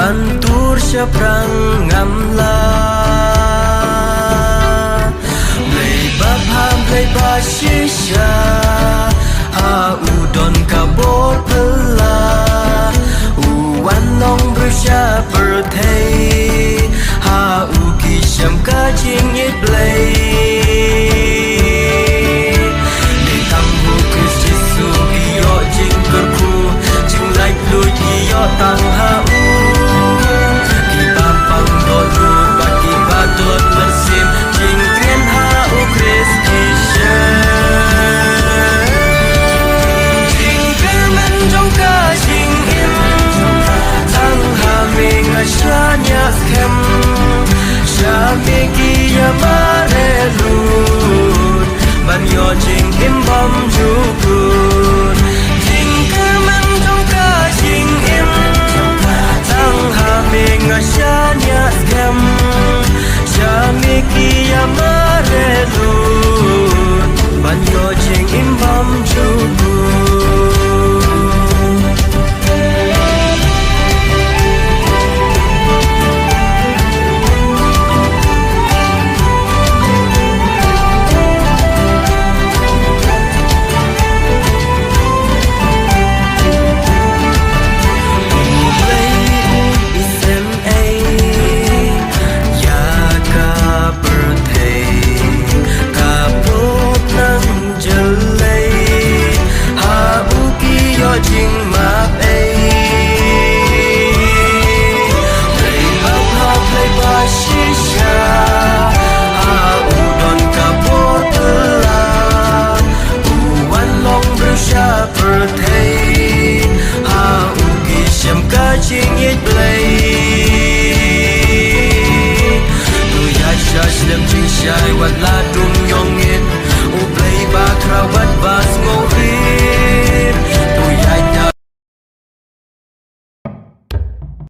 Antur siya prang ngamla Blay babham blay bashisha Ha udon kabor pela Uwan nong bersya perthei Ha uki syam kajing yit blay Để tăng vô Christ Jesus Iyo jing kerku Jing like lui iyo tăng ha u Kita pang dolut Bat kita dot mesim Jing krien ha u Christ Jesus Jing kermen trong ka jing im Tăng ha mình a sha nhạc kem Sha mi kia ma re lut Ban yo jing im bom ju good Jing kermen trong ka jing im Tăng ha mình a sha nhạc kem Sha mi kia ma re lut Ban yo jing im bom ju good Jing map ay Play bapha play bashisha Ha udon kapor pela Uwan long bersya perthei Ha uki syam kajing yit play Tu ya sha shlem jing shai wat la